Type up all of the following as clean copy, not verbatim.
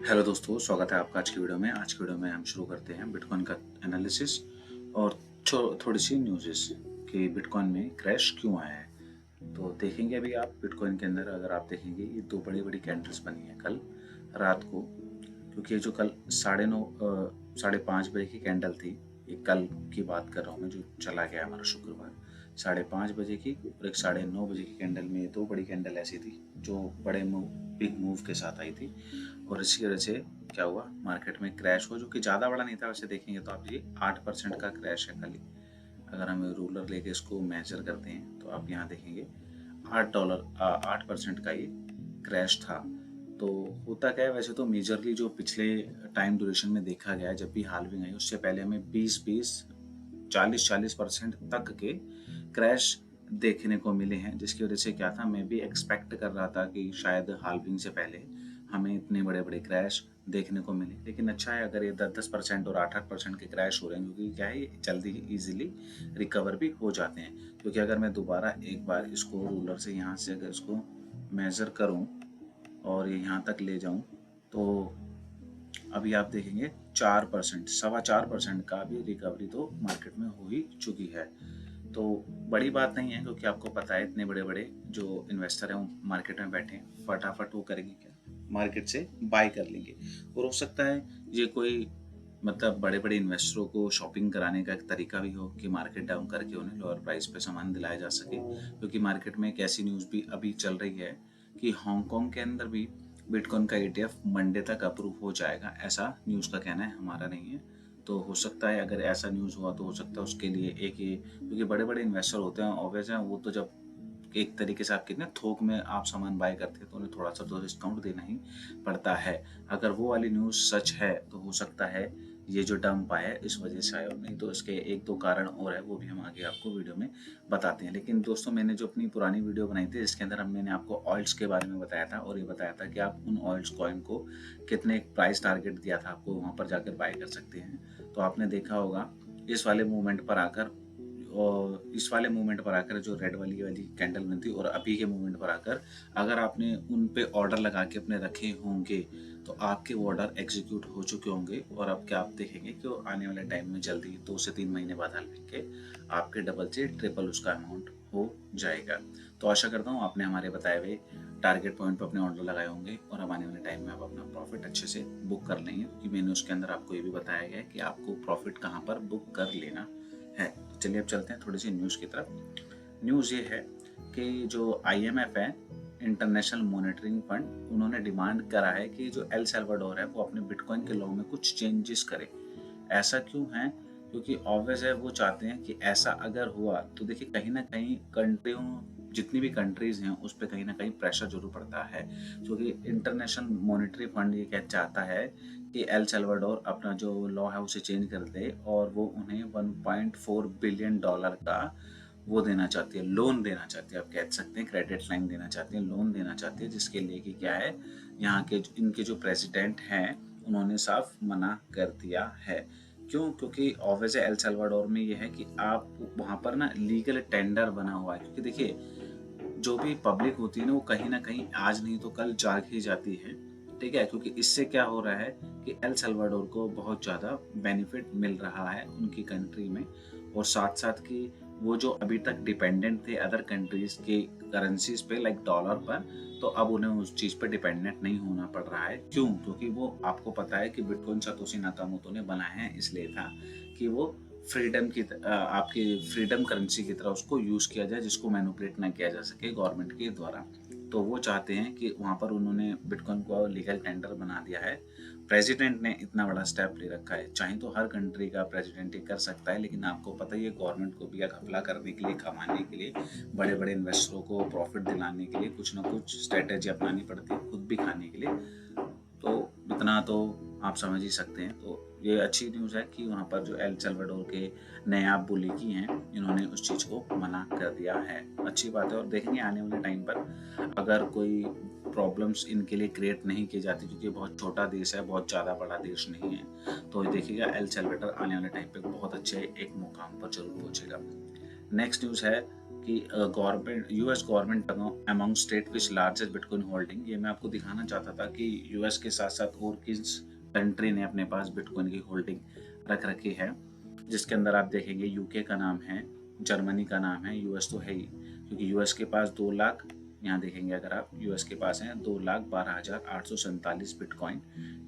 Hello दोस्तों, स्वागत है आपका आज की वीडियो में। आज की वीडियो में हम शुरू करते हैं बिटकॉइन का एनालिसिस और थोड़ी सी न्यूज़ेस कि बिटकॉइन में क्रैश क्यों आया है। तो देखेंगे अभी आप बिटकॉइन के अंदर अगर आप देखेंगे ये दो बड़ी बड़ी कैंडल्स बनी है कल रात को, क्योंकि ये जो कल 5:30 बजे की कैंडल थी, ये कल की बात कर रहा हूँ मैं, जो चला गया हमारा शुक्रवार 5:30 बजे की, और एक 9:30 बजे की कैंडल में, ये दो बड़ी कैंडल ऐसी थी जो बड़े बिग मूव के साथ आई थी। और इसी वजह से क्या हुआ, मार्केट में क्रैश हुआ, जो कि ज़्यादा बड़ा नहीं था। वैसे देखेंगे तो आप ये 8% का क्रैश है खाली। अगर हम रूलर लेके इसको मेजर करते हैं तो आप यहाँ देखेंगे $8 8% का ये क्रैश था। तो होता क्या है, वैसे तो मेजरली जो पिछले टाइम ड्यूरेशन में देखा गया है, जब भी हाल्विंग आई उससे पहले हमें 20-20 40-40% तक के क्रैश देखने को मिले हैं, जिसकी वजह से क्या था, मैं भी एक्सपेक्ट कर रहा था कि शायद हाल्विंग से पहले हमें इतने बड़े बड़े क्रैश देखने को मिले। लेकिन अच्छा है अगर ये 10-10% और 8-8% के क्रैश हो रहे हैं, क्योंकि क्या है, ये जल्दी इजीली रिकवर भी हो जाते हैं। क्योंकि अगर मैं दोबारा एक बार इसको रूलर से यहाँ से अगर इसको मेज़र करूँ और ये यहाँ तक ले जाऊँ, तो अभी आप देखेंगे 4%, 4.25% का भी रिकवरी तो मार्केट में हो ही चुकी है। तो बड़ी बात नहीं है, क्योंकि आपको पता है इतने बड़े बड़े जो इन्वेस्टर हैं वो मार्केट में बैठे हैं, फटाफट वो करेंगे क्या, मार्केट से बाय कर लेंगे। और हो सकता है ये कोई मतलब बड़े बड़े इन्वेस्टरों को शॉपिंग कराने का एक तरीका भी हो कि मार्केट डाउन करके उन्हें लोअर प्राइस पे सामान दिलाया जा सके। क्योंकि मार्केट में एक ऐसी न्यूज़ भी अभी चल रही है कि हांगकांग के अंदर भी बिटकॉइन का ETF मंडे तक अप्रूव हो जाएगा, ऐसा न्यूज़ का कहना है, हमारा नहीं है। तो हो सकता है अगर ऐसा न्यूज़ हुआ तो हो सकता है उसके लिए एक ये, क्योंकि बड़े बड़े इन्वेस्टर होते हैं ऑब्वियस है, वो तो जब एक तरीके से आप कितने थोक में आप सामान बाय करते हैं तो उन्हें थोड़ा सा तो डिस्काउंट देना ही पड़ता है। अगर वो वाली न्यूज़ सच है तो हो सकता है ये जो डंप आया है इस वजह से आया, और नहीं तो इसके एक दो कारण और है, वो भी हम आगे आपको वीडियो में बताते हैं। लेकिन दोस्तों, मैंने जो अपनी पुरानी वीडियो बनाई थी जिसके अंदर मैंने आपको ऑयल्स के बारे में बताया था, और ये बताया था कि आप उन ऑयल्स कॉइन को कितने प्राइस टारगेट दिया था आपको, वहाँ पर जाकर बाय कर सकते हैं। तो आपने देखा होगा इस वाले मूवमेंट पर आकर, और इस वाले मूवमेंट पर आकर जो रेड वाली वाली कैंडल बनती, और अभी के मूवमेंट पर आकर अगर आपने उन पे ऑर्डर लगा के अपने रखे होंगे तो आपके वो ऑर्डर एग्जीक्यूट हो चुके होंगे। और अब क्या आप देखेंगे कि आने वाले टाइम में जल्दी 2 से 3 महीने बाद हाल के आपके डबल से ट्रिपल उसका अमाउंट हो जाएगा। तो आशा करता हूँ आपने हमारे बताए हुए टारगेट पॉइंट पर अपने ऑर्डर लगाए होंगे, और अब आने वाले टाइम में आप अपना प्रॉफिट अच्छे से बुक कर लेंगे, क्योंकि मैंने उसके अंदर आपको ये भी बताया गया है कि आपको प्रॉफिट कहाँ पर बुक कर लेना है। तो चलिए अब चलते हैं थोड़ी सी न्यूज़ की तरफ। न्यूज़ ये है कि जो IMF है, इंटरनेशनल मॉनेटरिंग फंड, उन्होंने डिमांड करा है कि जो एल सल्वाडोर है वो अपने बिटकॉइन के लॉ में कुछ चेंजेस करे। ऐसा क्यों है, क्योंकि ऑब्वियस है वो चाहते हैं कि ऐसा अगर हुआ तो देखिए कहीं ना कहीं कंट्रियों, जितनी भी कंट्रीज हैं उस पर कहीं ना कहीं प्रेशर जरूर पड़ता है। क्योंकि इंटरनेशनल मॉनेटरी फंड ये कह चाहता है कि एल सल्वाडोर अपना जो लॉ है उसे चेंज कर दे, और वो उन्हें $1.4 बिलियन का वो देना चाहती है, लोन देना चाहती है, आप कह सकते हैं क्रेडिट लाइन देना चाहती है, लोन देना चाहती है, जिसके लिए कि क्या है, यहाँ के इनके जो प्रेसिडेंट हैं उन्होंने साफ मना कर दिया है। क्यों? क्योंकि ऑब्वियस एल सल्वाडोर में ये है कि आप वहाँ पर ना लीगल टेंडर बना हुआ है। क्योंकि देखिए जो भी पब्लिक होती है ना कहीं आज नहीं तो कल जाग ही जाती है, ठीक है। क्योंकि इससे क्या हो रहा है कि एल सल्वाडोर को बहुत ज़्यादा बेनिफिट मिल रहा है उनकी कंट्री में, और साथ साथ कि वो जो अभी तक डिपेंडेंट थे अदर कंट्रीज के करेंसीज पे लाइक डॉलर पर, तो अब उन्हें उस चीज़ पे डिपेंडेंट नहीं होना पड़ रहा है। क्यों? क्योंकि वो आपको पता है कि बिटकॉइन सातोशी नाकामोटो ने बनाए हैं इसलिए था कि वो फ्रीडम की आपकी फ्रीडम करेंसी की तरह उसको यूज़ किया जाए, जिसको मैनिपुलेट ना किया जा सके गवर्नमेंट के द्वारा। तो वो चाहते हैं कि वहाँ पर उन्होंने बिटकॉइन को लीगल टेंडर बना दिया है। प्रेसिडेंट ने इतना बड़ा स्टेप ले रखा है, चाहे तो हर कंट्री का प्रेसिडेंट ही कर सकता है, लेकिन आपको पता ही है गवर्नमेंट को भी घपला करने के लिए, कमाने के लिए, बड़े बड़े इन्वेस्टरों को प्रॉफिट दिलाने के लिए कुछ ना कुछ स्ट्रेटेजी अपनानी पड़ती है, खुद भी खाने के लिए। तो इतना तो आप समझ ही सकते हैं। तो ये अच्छी न्यूज़ है कि वहाँ पर जो एल सल्वाडोर के नायाब बुलिकी हैं, इन्होंने उस चीज़ को मना कर दिया है, अच्छी बात है। और देखेंगे आने वाले टाइम पर अगर कोई प्रॉब्लम्स इनके लिए क्रिएट नहीं की जाती, क्योंकि बहुत छोटा देश है, बहुत ज़्यादा बड़ा देश नहीं है, तो देखिएगा एल सल्वाडोर आने वाले टाइम पे बहुत अच्छे एक मुकाम पर जरूर पहुँचेगा। नेक्स्ट न्यूज़ है कि government US government among state which largest bitcoin holding, ये मैं आपको दिखाना चाहता था कि यूएस के साथ साथ और किस कंट्री ने अपने पास बिटकॉइन की होल्डिंग रख रखी है, जिसके अंदर आप देखेंगे यूके का नाम है, जर्मनी का नाम है, यूएस तो है ही, क्योंकि यूएस के पास 2 लाख, यहाँ देखेंगे अगर आप यूएस के पास हैं 2,12,847 बिटकॉइन,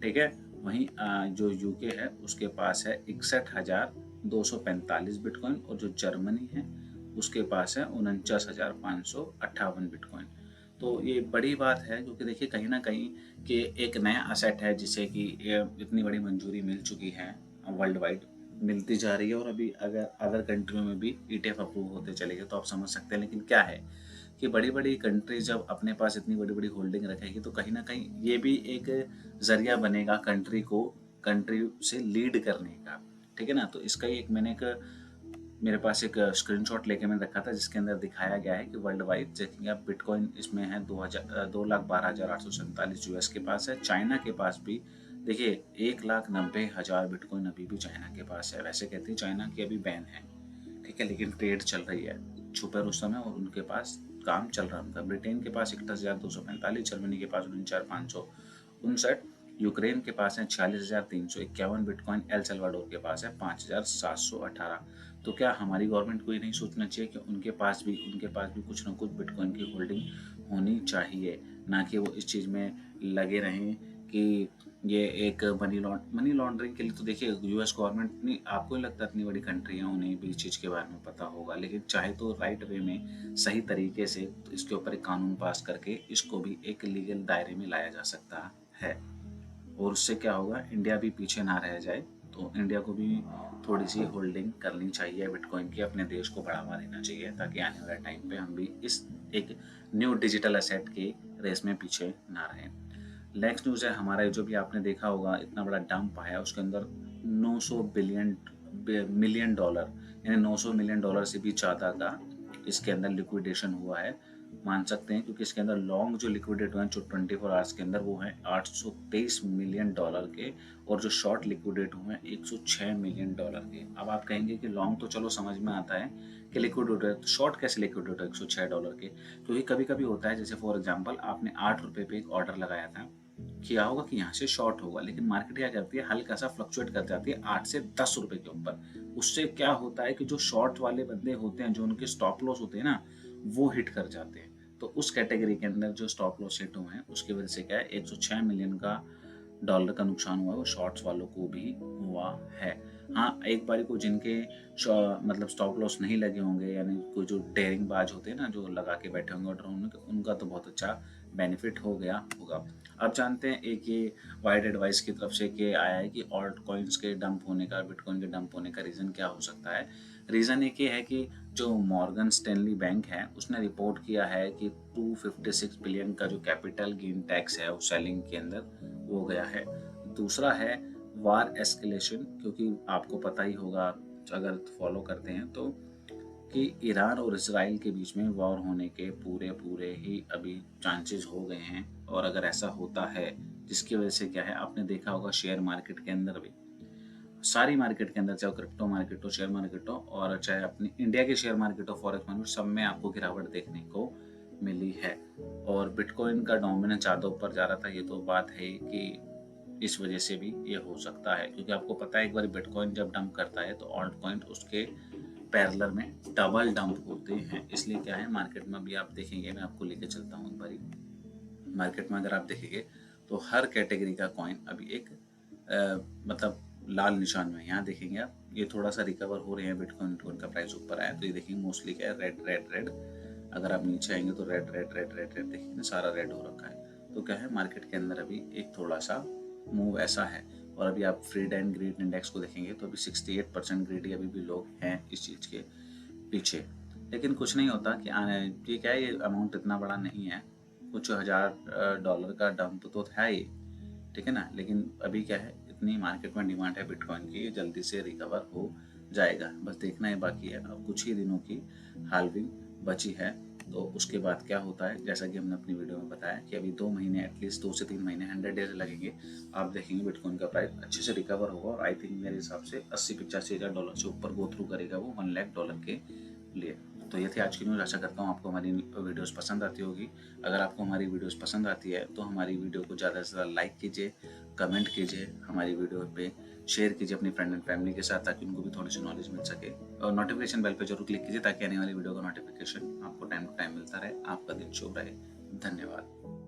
ठीक है। वहीं जो यूके है उसके पास है 61,245 बिटकॉइन, और जो जर्मनी है उसके पास है 49,558 बिटकॉइन। तो ये बड़ी बात है, क्योंकि देखिए कहीं ना कहीं कि एक नया असेट है जिसे कि इतनी बड़ी मंजूरी मिल चुकी है, वर्ल्ड वाइड मिलती जा रही है, और अभी अगर अदर कंट्रियों में भी ईटीएफ अप्रूव होते चलेंगे तो आप समझ सकते हैं। लेकिन क्या है कि बड़ी बड़ी कंट्रीज जब अपने पास इतनी बड़ी बड़ी होल्डिंग रखेगी तो कहीं ना कहीं ये भी एक जरिया बनेगा कंट्री से लीड करने का, ठीक है ना। तो इसका ही एक मेरे पास एक स्क्रीनशॉट लेके मैंने रखा था, जिसके अंदर दिखाया गया है कि वर्ल्ड वाइड देखेंगे आप बिटकॉइन इसमें है 2,12,847 यूएस के पास है। चाइना के पास भी देखिए 1,90,000 बिटकॉइन अभी भी चाइना के पास है। वैसे कहते हैं चाइना की अभी बैन है, ठीक है, लेकिन ट्रेड चल रही है छुपे रुस्तम है, और उनके पास काम चल रहा है उनका। ब्रिटेन के पास 61,245, जर्मनी के पास 49,559, यूक्रेन के पास है 46,351 बिटकॉइन, एल सल्वाडोर के पास है 5,718। तो क्या हमारी गवर्नमेंट को ये नहीं सोचना चाहिए कि उनके पास भी कुछ ना कुछ बिटकॉइन की होल्डिंग होनी चाहिए, ना कि वो इस चीज़ में लगे रहें कि ये एक मनी लॉन्ड्रिंग के लिए। तो देखिए यूएस गवर्नमेंट नहीं, आपको नहीं लगता इतनी बड़ी कंट्री है उन्हें भी इस चीज़ के बारे में पता होगा, लेकिन चाहे तो राइट वे में सही तरीके से तो इसके ऊपर एक कानून पास करके इसको भी एक लीगल दायरे में लाया जा सकता है। और उससे क्या होगा, इंडिया भी पीछे ना रह जाए। तो इंडिया को भी थोड़ी सी होल्डिंग करनी चाहिए बिटकॉइन की, अपने देश को बढ़ावा देना चाहिए, ताकि आने वाले टाइम पे हम भी इस एक न्यू डिजिटल एसेट के रेस में पीछे ना रहें। नेक्स्ट न्यूज़ है हमारा, जो भी आपने देखा होगा इतना बड़ा डंप आया, उसके अंदर 900 मिलियन डॉलर, यानी 900 मिलियन डॉलर से भी ज़्यादा का इसके अंदर लिक्विडेशन हुआ है, मान सकते हैं, क्योंकि इसके अंदर लॉन्ग जो लिक्विडेट हुए हैं जो 24 आवर्स के अंदर वो हैं 823 मिलियन डॉलर के, और जो शॉर्ट लिक्विडेट हुए हैं 106 मिलियन डॉलर के। अब आप कहेंगे कि लॉन्ग तो चलो समझ में आता है कि लिक्विडेट है, तो शॉर्ट कैसे लिक्विडेट है 106 डॉलर के? क्योंकि कभी कभी होता है, जैसे फॉर एग्जाम्पल आपने 8 रुपये पे एक ऑर्डर लगाया था, किया होगा कि यहाँ से शॉर्ट होगा, लेकिन मार्केट क्या करती है, हल्का सा फ्लक्चुएट कर जाती है 8 से 10 रुपए के ऊपर। उससे क्या होता है कि जो शॉर्ट वाले बंदे होते हैं, जो उनके स्टॉप लॉस होते हैं ना, वो हिट कर जाते हैं। तो उस कैटेगरी के अंदर जो स्टॉप लॉस हिट हुए हैं उसकी वजह से क्या है, 106 मिलियन का डॉलर का नुकसान हुआ है, वो शॉर्ट्स वालों को भी हुआ है। हाँ, एक बारी को जिनके मतलब स्टॉप लॉस नहीं लगे होंगे, यानी कोई जो डेयरिंग बाज होते हैं ना, जो लगा के बैठे होंगे ऑर्डर, उनका तो बहुत अच्छा बेनिफिट हो गया होगा। अब जानते हैं एक ये वाइड एडवाइस की तरफ से कि आया है कि ऑल्ट कॉइन्स के डंप होने का, बिटकॉइन के डंप होने का रीज़न क्या हो सकता है। रीज़न एक ये है कि जो मॉर्गन स्टैनली बैंक है उसने रिपोर्ट किया है कि 256 बिलियन का जो कैपिटल गेन टैक्स है वो सेलिंग के अंदर हो गया है। दूसरा है वार एस्केलेशन, क्योंकि आपको पता ही होगा अगर फॉलो करते हैं तो, कि ईरान और इसराइल के बीच में वॉर होने के पूरे ही अभी चांसेस हो गए हैं। और अगर ऐसा होता है, जिसकी वजह से क्या है, आपने देखा होगा शेयर मार्केट के अंदर भी, सारी मार्केट के अंदर, चाहे क्रिप्टो मार्केट हो, शेयर मार्केट हो, और चाहे अपनी इंडिया के शेयर मार्केट हो, फॉरेक्स मार्केट, सब में आपको गिरावट देखने को मिली है। और बिटकॉइन का डोमिनेंस ज़्यादा ऊपर जा रहा था, ये तो बात है कि इस वजह से भी ये हो सकता है, क्योंकि आपको पता है एक बार बिटकॉइन जब डंप करता है तो ऑल्ट कॉइन उसके पैरेलल में डबल डंप होते हैं। इसलिए क्या है, मार्केट में भी आप देखेंगे, मैं आपको लेके चलता हूँ एक बारी, मार्केट में अगर आप देखेंगे तो हर कैटेगरी का कॉइन अभी एक मतलब लाल निशान में। यहाँ देखेंगे आप, ये थोड़ा सा रिकवर हो रहे हैं, बिटकॉइन का प्राइस ऊपर आया तो ये देखेंगे मोस्टली क्या है, रेड रेड रेड। अगर आप नीचे आएंगे तो red red red red red देखिए ना, सारा रेड हो रखा है। तो क्या है, मार्केट के अंदर अभी एक थोड़ा सा मूव ऐसा है। और अभी आप फ्रीड एंड ग्रीड इंडेक्स को देखेंगे तो अभी 68% ग्रीडी अभी भी लोग हैं इस चीज़ के पीछे। लेकिन कुछ नहीं होता कि ये क्या है, ये अमाउंट इतना बड़ा नहीं है, कुछ हजार डॉलर का डंप तो था ये, ठीक है ना। लेकिन अभी क्या है, इतनी मार्केट में डिमांड है बिटकॉइन की, जल्दी से रिकवर हो जाएगा। बस देखना है बाकी है, अब कुछ ही दिनों की हाल्विंग बची है, तो उसके बाद क्या होता है, जैसा कि हमने अपनी वीडियो में बताया कि अभी 2 महीने, एटलीस्ट 2 से 3 महीने, 100 डेज लगेंगे। आप देखेंगे बिटकॉइन का प्राइस अच्छे से रिकवर होगा, और आई थिंक मेरे हिसाब से 80-85 हज़ार डॉलर से ऊपर गो थ्रू करेगा वो 1 लाख डॉलर के लिए। तो ये थी आज की न्यूज़। आशा करता हूँ आपको हमारी वीडियोस पसंद आती होगी। अगर आपको हमारी वीडियोस पसंद आती है तो हमारी वीडियो को ज़्यादा से ज़्यादा लाइक कीजिए, कमेंट कीजिए, हमारी वीडियो पे शेयर कीजिए अपनी फ्रेंड एंड फैमिली के साथ, ताकि उनको भी थोड़ी सी नॉलेज मिल सके। और नोटिफिकेशन बेल पे जरूर क्लिक कीजिए ताकि आने वाली वीडियो का नोटिफिकेशन आपको टाइम टू टाइम मिलता रहे। आपका दिन शुभ रहे। धन्यवाद।